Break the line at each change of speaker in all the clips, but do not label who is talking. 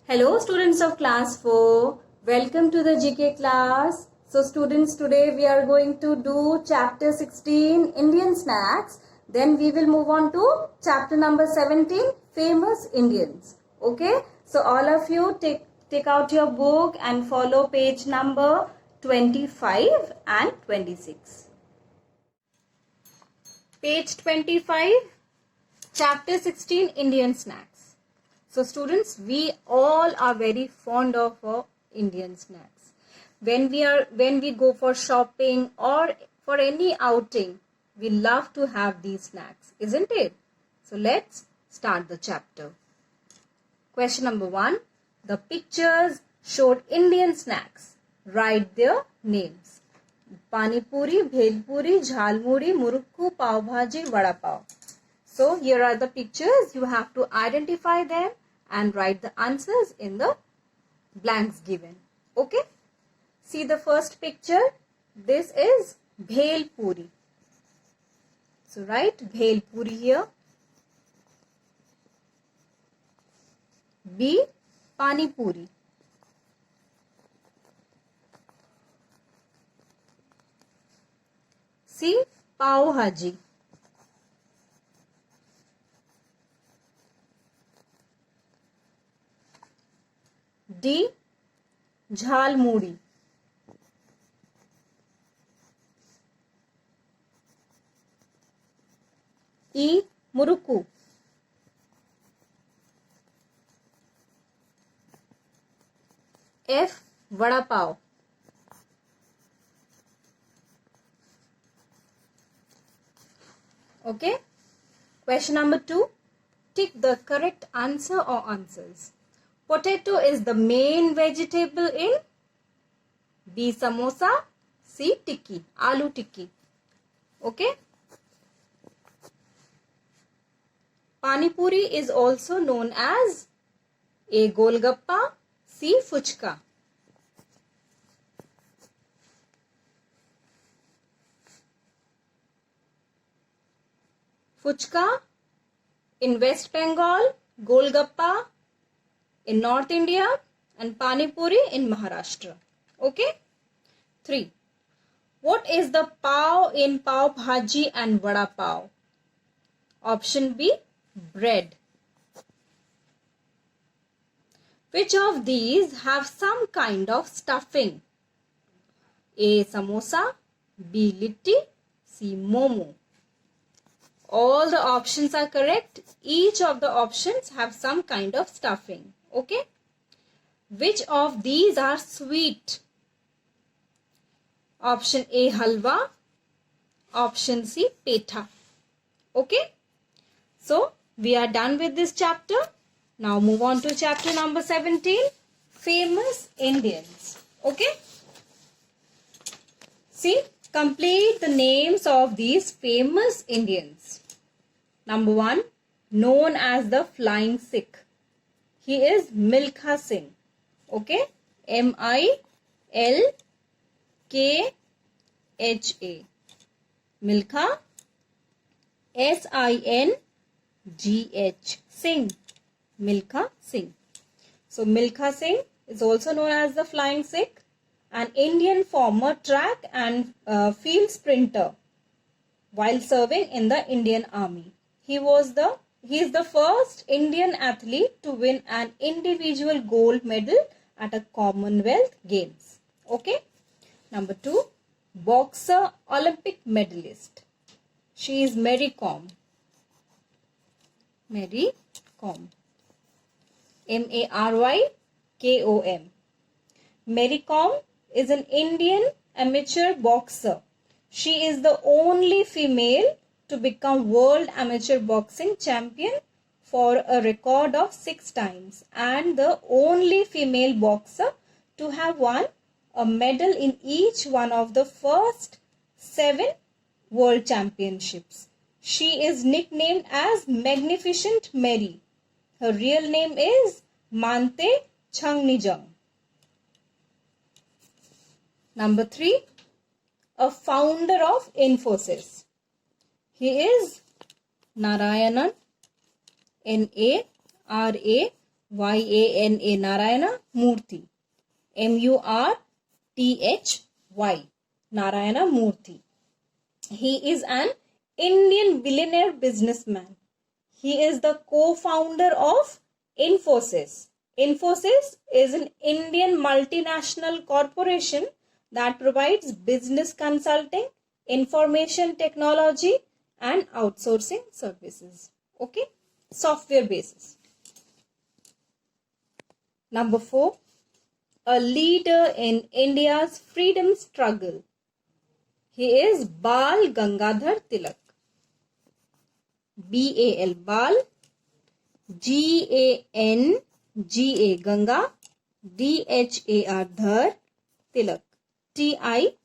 Hello students of class 4, welcome to the GK class. So students, today we are going to do chapter 16 Indian snacks. Then we will move on to chapter number 17 famous Indians. Okay, so all of you take out your book and follow page number 25 and 26. Page 25, chapter 16 Indian snacks. So students, we all are very fond of Indian snacks. When we go for shopping or for any outing, we love to have these snacks, isn't it? So let's start the chapter. Question number 1. The pictures showed Indian snacks. Write their names. Pani puri, bhel puri, jhal muri, murukku, pav bhaji, vada pav. So here are the pictures. You have to identify them and write the answers in the blanks given. Okay. See the first picture. This is bhel puri. So write bhel puri here. B. Pani puri. C. Pav bhaji. D. Jhal muri. E. Murukku. F. Vada pav. Okay. Question number 2. Tick the correct answer or answers. Potato is the main vegetable in B. Samosa. C. Tikki. Aloo tikki. Okay. Pani puri is also known as A. Golgappa. C. Fuchka. Fuchka in West Bengal, Golgappa in North India, and Pani Puri in Maharashtra. Okay. 3. What is the pav in pav bhaji and vada pav? Option B. Bread. Which of these have some kind of stuffing? A. Samosa. B. Litti. C. Momo. All the options are correct. Each of the options have some kind of stuffing. Okay. Which of these are sweet? Option A. Halwa. Option C. Petha. Okay. So, we are done with this chapter. Now move on to chapter number 17. Famous Indians. Okay. See, complete the names of these famous Indians. Number 1. Known as the Flying Sikh. He is Milkha Singh. Okay. M-I-L-K-H-A. Milkha. S-I-N-G-H. Singh. Milkha Singh. So Milkha Singh is also known as the Flying Sikh, an Indian former track and field sprinter while serving in the Indian Army. He is the first Indian athlete to win an individual gold medal at a Commonwealth Games. Okay. Number 2. Boxer Olympic medalist. She is Mary Kom. Mary Kom. M-A-R-Y-K-O-M. Mary Kom is an Indian amateur boxer. She is the only female to become world amateur boxing champion for a record of 6 times and the only female boxer to have won a medal in each one of the first 7 world championships. She is nicknamed as Magnificent Mary. Her real name is Mante Changnijang. Number 3. A founder of Infosys. He is Narayanan, N-A-R-A Y-A-N-A, Narayana Murthy. M-U-R-T-H-Y, Narayana Murthy. He is an Indian billionaire businessman. He is the co-founder of Infosys. Infosys is an Indian multinational corporation that provides business consulting, information technology, and outsourcing services. Okay, software basis. Number 4, a leader in India's freedom struggle. He is Bal Gangadhar Tilak. B-A-L, Bal, G-A-N-G-A, Ganga, D-H-A-R, Dhar, Tilak, T-I-L-A-K.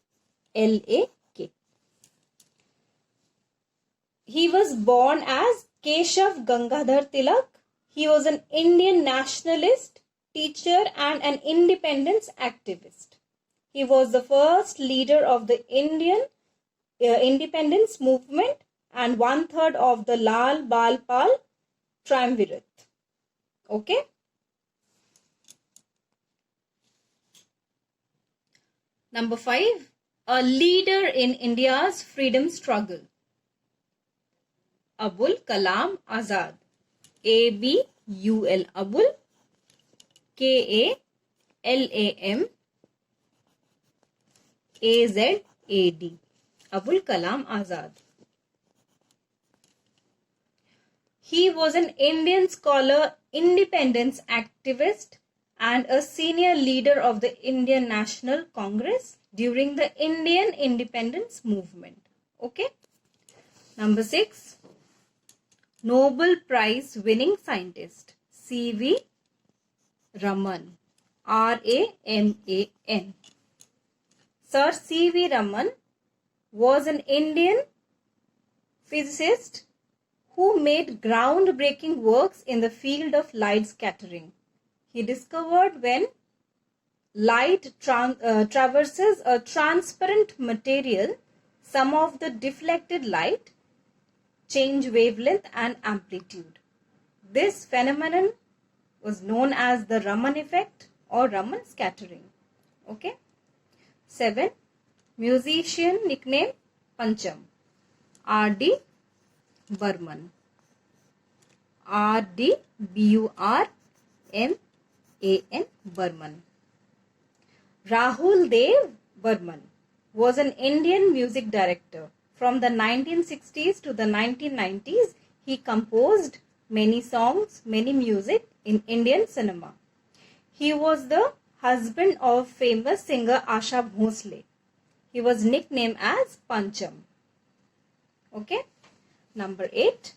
He was born as Keshav Gangadhar Tilak. He was an Indian nationalist, teacher and an independence activist. He was the first leader of the Indian independence movement and 1/3 of the Lal Bal Pal triumvirate. Okay. Number 5, a leader in India's freedom struggle. Abul Kalam Azad. A-B-U-L, Abul, K-A-L-A-M, A-Z-A-D. Abul Kalam Azad. He was an Indian scholar, independence activist, and a senior leader of the Indian National Congress during the Indian independence movement. Okay. Number 6, Nobel Prize winning scientist, C.V. Raman, R-A-M-A-N. Sir C.V. Raman was an Indian physicist who made groundbreaking works in the field of light scattering. He discovered when light traverses a transparent material, some of the deflected light change wavelength and amplitude. This phenomenon was known as the Raman effect or Raman scattering. Okay. 7, musician nickname Pancham, R.D. Burman, R.D. B-U-R-M-A-N, Burman. Rahul Dev Burman was an Indian music director. From the 1960s to the 1990s, he composed many songs, many music in Indian cinema. He was the husband of famous singer Asha Bhosle. He was nicknamed as Pancham. Okay. Number 8,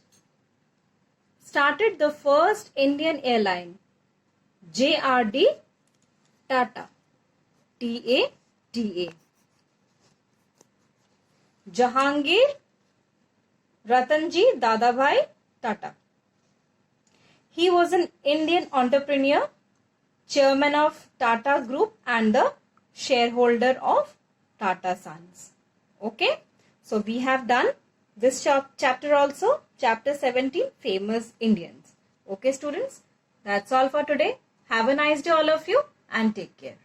started the first Indian airline, J.R.D. Tata, T-A-T-A. Jahangir Ratanji Dadabhai Tata. He was an Indian entrepreneur, chairman of Tata Group and the shareholder of Tata Sons. Okay, so we have done this chapter also, chapter 17, famous Indians. Okay students, that's all for today. Have a nice day all of you and take care.